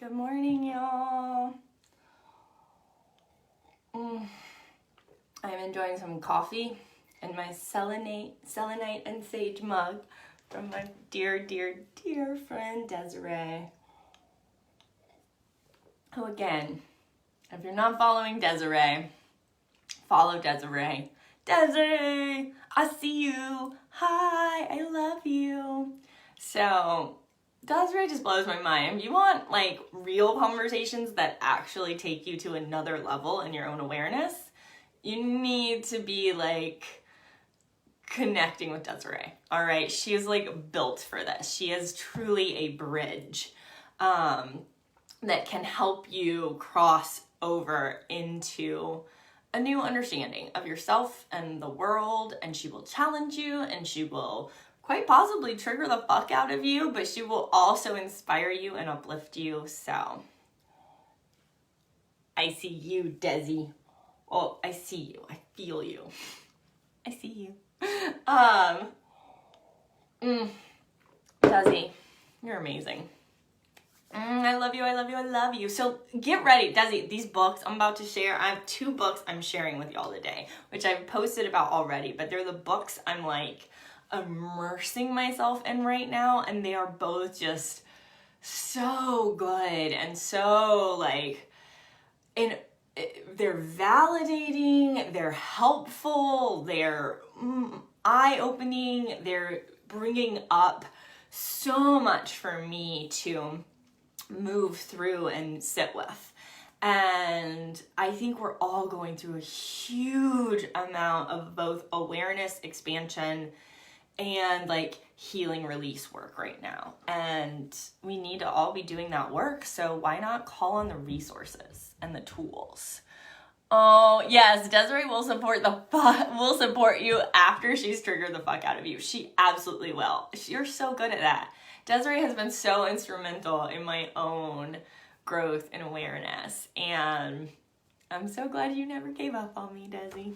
Good morning, y'all. I'm enjoying some coffee and my selenite and sage mug from my dear friend Desiree. Who again, if you're not following Desiree, follow Desiree. Desiree, I see you. Hi, I love you. So Desiree just blows my mind. If you want like real conversations that actually take you to another level in your own awareness, you need to be like connecting with Desiree. All right, she is like built for this. She is truly a bridge that can help you cross over into a new understanding of yourself and the world, and she will challenge you, and she will quite possibly trigger the fuck out of you, but she will also inspire you and uplift you. So I see you, Desi. Oh, I see you. I feel you. I see you. Desi, you're amazing. I love you, I love you, I love you. So get ready, Desi, these books I'm about to share. I have 2 books I'm sharing with y'all today, which I've posted about already, but they're the books I'm like immersing myself in right now, and they are both just so good and so like, and they're validating, they're helpful, they're eye-opening, they're bringing up so much for me to move through and sit with. And I think we're all going through a huge amount of both awareness expansion and like healing release work right now. And we need to all be doing that work. So why not call on the resources and the tools? Oh yes, Desiree will support you after she's triggered the fuck out of you. She absolutely will. You're so good at that. Desiree has been so instrumental in my own growth and awareness, and I'm so glad you never gave up on me, Desi.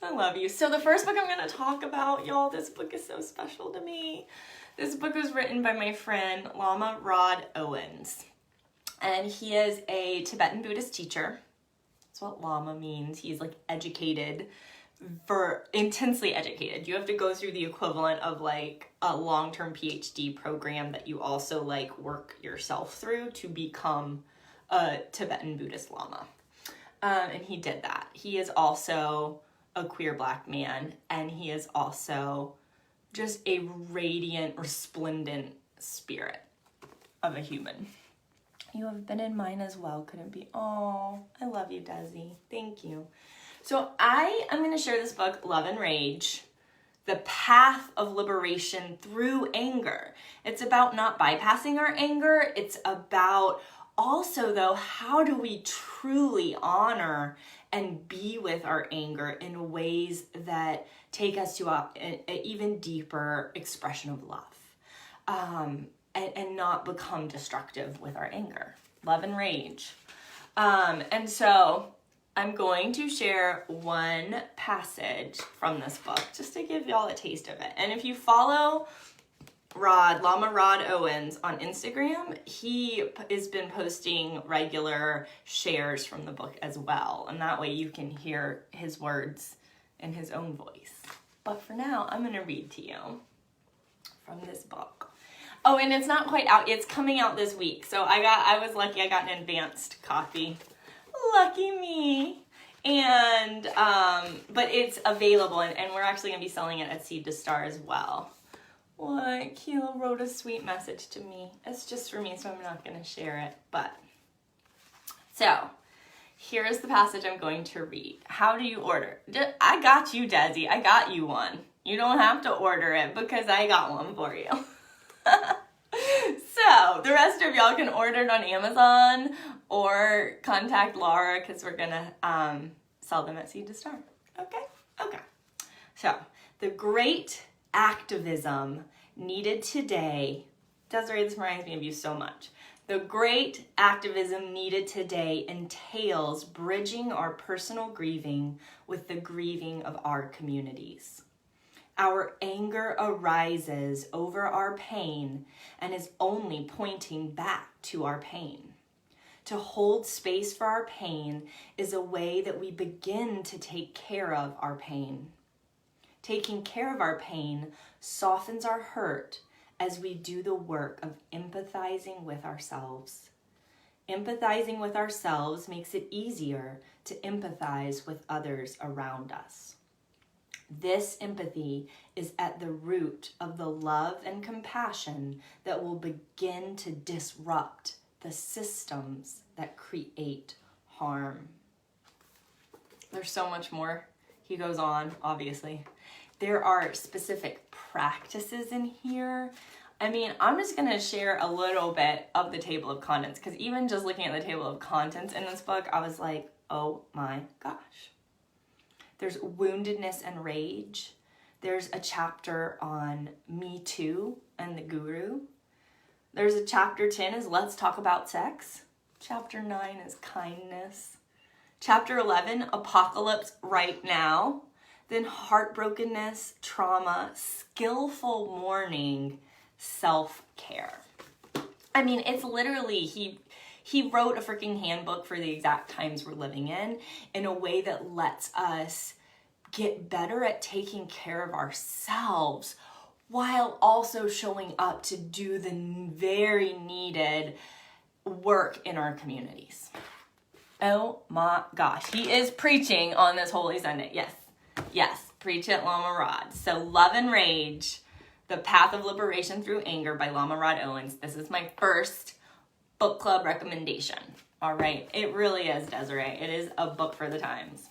I love you. So the first book I'm going to talk about, y'all, this book is so special to me. This book was written by my friend Lama Rod Owens, and he is a Tibetan Buddhist teacher. That's what Lama means. He's like educated, for intensely educated. You have to go through the equivalent of like a long-term PhD program that you also like work yourself through to become a Tibetan Buddhist Lama. And he did that. He is also a queer Black man, and he is also just a radiant, resplendent spirit of a human. You have been in mine as well, couldn't be. Oh, I love you, Desi. Thank you. So I am going to share this book, Love and Rage, The Path of Liberation Through Anger. It's about not bypassing our anger. It's about also, though, how do we truly honor and be with our anger in ways that take us to an even deeper expression of love. And not become destructive with our anger. Love and Rage. And so I'm going to share one passage from this book just to give y'all a taste of it. And if you follow Lama Rod Owens on Instagram, he has been posting regular shares from the book as well. And that way you can hear his words in his own voice. But for now, I'm going to read to you from this book. Oh, and it's not quite out. It's coming out this week. So I was lucky. I got an advanced copy. Lucky me. And, but it's available, and we're actually going to be selling it at Seed to Star as well. What? Keela wrote a sweet message to me. It's just for me, so I'm not going to share it. But, so, here's the passage I'm going to read. How do you order? I got you, Desi. I got you one. You don't have to order it because I got one for you. So the rest of y'all can order it on Amazon or contact Laura because we're gonna sell them at Seed to Star. Okay. So the great activism needed today. Desiree, this reminds me of you so much. The great activism needed today entails bridging our personal grieving with the grieving of our communities. Our anger arises over our pain and is only pointing back to our pain. To hold space for our pain is a way that we begin to take care of our pain. Taking care of our pain softens our hurt as we do the work of empathizing with ourselves. Empathizing with ourselves makes it easier to empathize with others around us. This empathy is at the root of the love and compassion that will begin to disrupt the systems that create harm. There's so much more. He goes on, obviously. There are specific practices in here. I mean, I'm just going to share a little bit of the table of contents, because even just looking at the table of contents in this book, I was like, oh my gosh. There's woundedness and rage. There's a chapter on Me Too and the Guru. There's a chapter 10 is Let's Talk About Sex. Chapter 9 is Kindness. Chapter 11, Apocalypse Right Now. Then heartbrokenness, trauma, skillful mourning, self-care. I mean, it's literally, he wrote a freaking handbook for the exact times we're living in a way that lets us get better at taking care of ourselves while also showing up to do the very needed work in our communities. Oh my gosh, he is preaching on this Holy Sunday. Yes, preach it, Lama Rod. So Love and Rage, The Path of Liberation Through Anger by Lama Rod Owens. This is my first book club recommendation. All right, it really is, Desiree. It is a book for the times.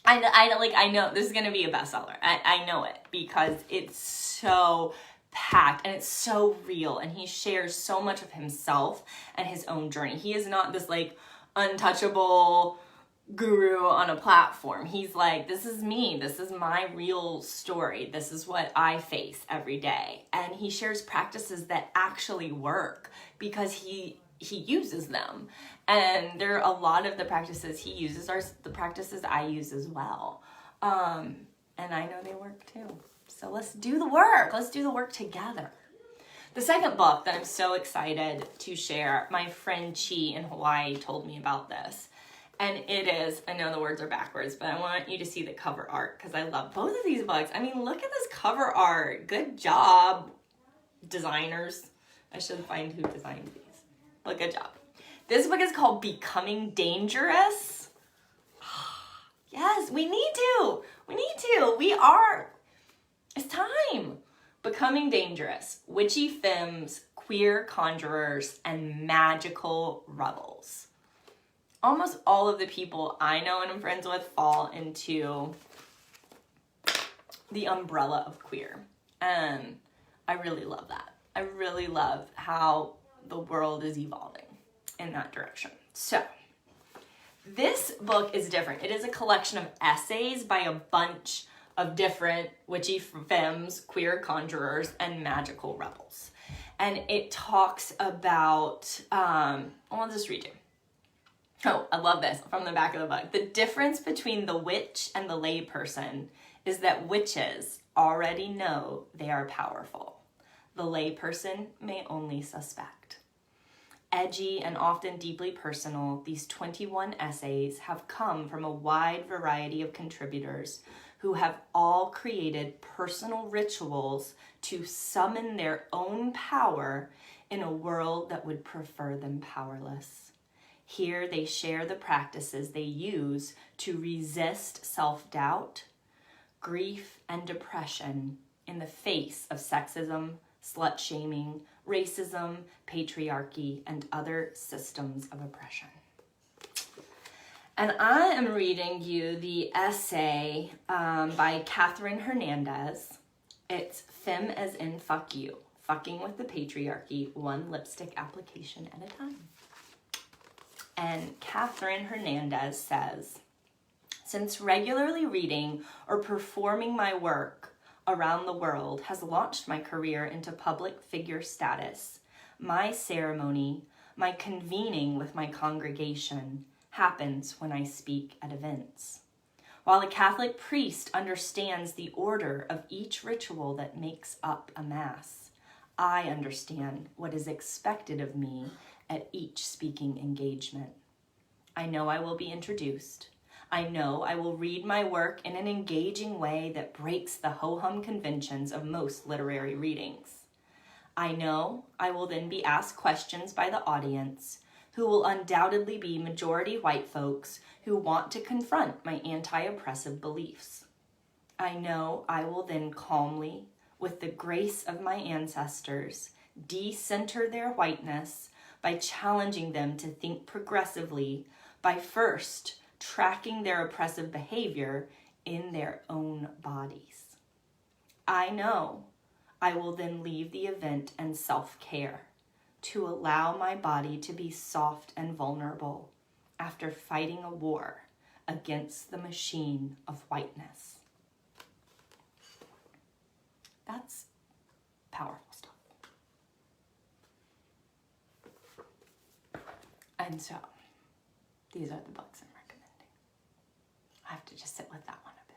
I know this is going to be a bestseller. I know it because it's so packed and it's so real, and he shares so much of himself and his own journey. He is not this like untouchable guru on a platform. He's like, this is me. This is my real story. This is what I face every day. And he shares practices that actually work because he uses them. And there are a lot of the practices he uses are the practices I use as well. And I know they work too. So let's do the work. Let's do the work together. The second book that I'm so excited to share, my friend Chi in Hawaii told me about this. And it is, I know the words are backwards, but I want you to see the cover art because I love both of these books. I mean, look at this cover art. Good job, designers. I should find who designed these. Well, good job. This book is called Becoming Dangerous. Yes, we need to. It's time. Becoming Dangerous. Witchy femmes, queer conjurers, and magical rebels. Almost all of the people I know and I'm friends with fall into the umbrella of queer. And I really love that. I really love how the world is evolving in that direction. So this book is different. It is a collection of essays by a bunch of different witchy femmes, queer conjurers, and magical rebels. And it talks about, I'll just read you. Oh, I love this from the back of the book. The difference between the witch and the layperson is that witches already know they are powerful. The layperson may only suspect. Edgy and often deeply personal, these 21 essays have come from a wide variety of contributors who have all created personal rituals to summon their own power in a world that would prefer them powerless. Here they share the practices they use to resist self-doubt, grief, and depression in the face of sexism, slut-shaming, racism, patriarchy, and other systems of oppression. And I am reading you the essay by Catherine Hernandez. It's Femme as in Fuck You, Fucking with the Patriarchy, One Lipstick Application at a Time. And Catherine Hernandez says, since regularly reading or performing my work around the world has launched my career into public figure status, my ceremony, my convening with my congregation, happens when I speak at events. while a Catholic priest understands the order of each ritual that makes up a Mass, I understand what is expected of me at each speaking engagement. I know I will be introduced. I know I will read my work in an engaging way that breaks the ho-hum conventions of most literary readings. I know I will then be asked questions by the audience, who will undoubtedly be majority white folks who want to confront my anti-oppressive beliefs. I know I will then calmly, with the grace of my ancestors, de-center their whiteness by challenging them to think progressively by first tracking their oppressive behavior in their own bodies. I know I will then leave the event and self-care to allow my body to be soft and vulnerable after fighting a war against the machine of whiteness. That's powerful stuff. And so, these are the books I'm recommending. I have to just sit with that one a bit.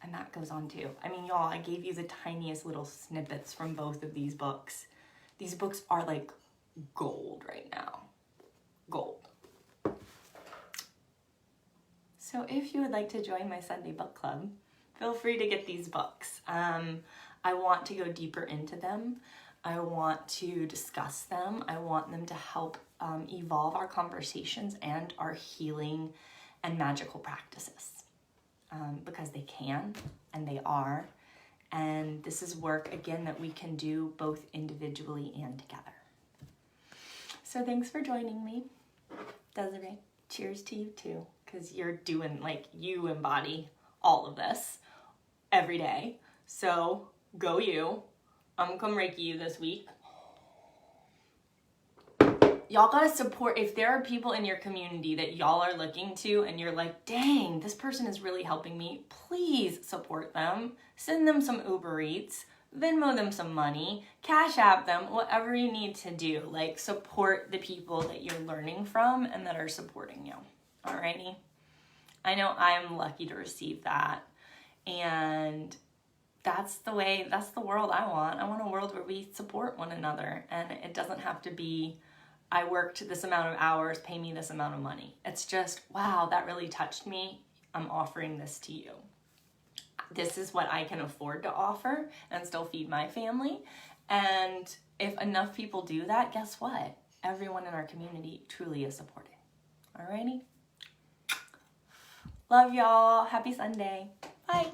And that goes on too. I mean, y'all, I gave you the tiniest little snippets from both of these books. These books are like gold right now. Gold. So if you would like to join my Sunday book club, feel free to get these books. I want to go deeper into them. I want to discuss them. I want them to help evolve our conversations and our healing and magical practices. Because they can and they are. And this is work, again, that we can do both individually and together. So thanks for joining me. Desiree, cheers to you too, because you're doing, like, you embody all of this every day. So go you. I'm gonna come Reiki you this week. Y'all gotta support, if there are people in your community that y'all are looking to and you're like, dang, this person is really helping me, please support them. Send them some Uber Eats, Venmo them some money, Cash App them, whatever you need to do. Like, support the people that you're learning from and that are supporting you. Alrighty? I know I'm lucky to receive that. And that's the world I want. I want a world where we support one another. And it doesn't have to be, I worked this amount of hours, pay me this amount of money. It's just, wow, that really touched me. I'm offering this to you. This is what I can afford to offer and still feed my family. And if enough people do that, guess what? Everyone in our community truly is supported. Alrighty? Love y'all. Happy Sunday. Bye.